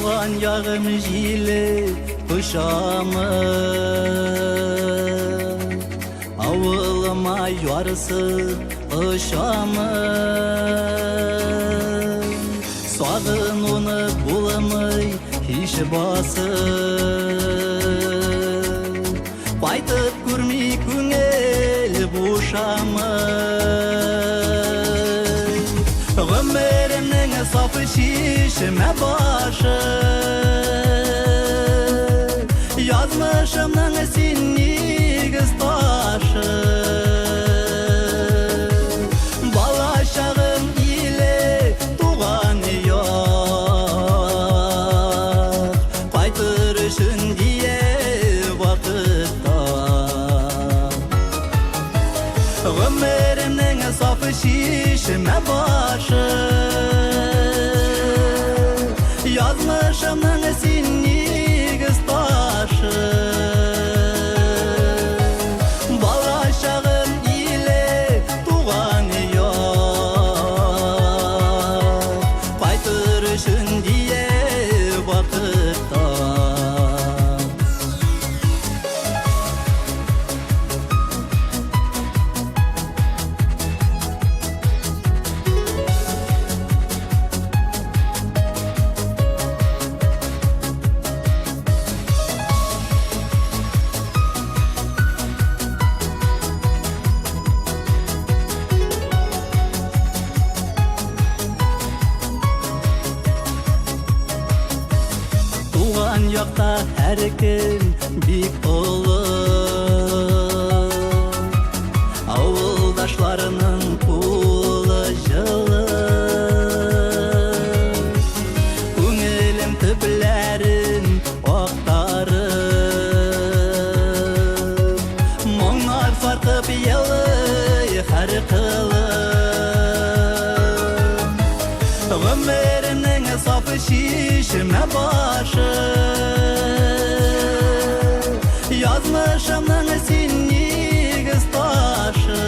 туған яғым жилі құшамы, ауылыма ярысы ұшамы, сағын оны бұлымай хиш басы, қайтып көрмей көңел бұшамы. Ғөмірімнің сапы шешіме башы, язмышымның сен негіз ташы. Бала шағым иле туған яқ, қайтыр үшін дие вақытта. Ғөмірімнің сапы шешіме башы, язмышымның сен негіз ташы. Бала шағым иле туған яқ, қайтыр үшін дие вақытта. Туған яқта әркім бик ұлы, ауылдашларының пулы жылы. Көңілім түпләрін ақтарып, мұңар сарқып елі әр қылым. Ғөмірімнің сапы шешіме башы, язмышымның сен негіз ташы.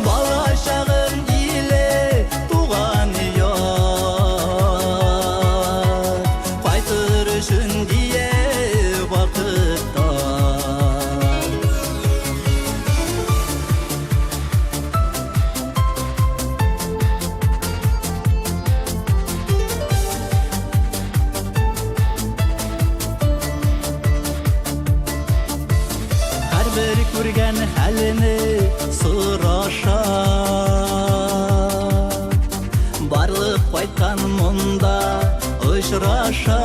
Бала шағым иле туған яқ, қайтыр үшін дие вақытта. Бір көрген хәліні сұраша, барлық қайтқан мұнда ұшыраша.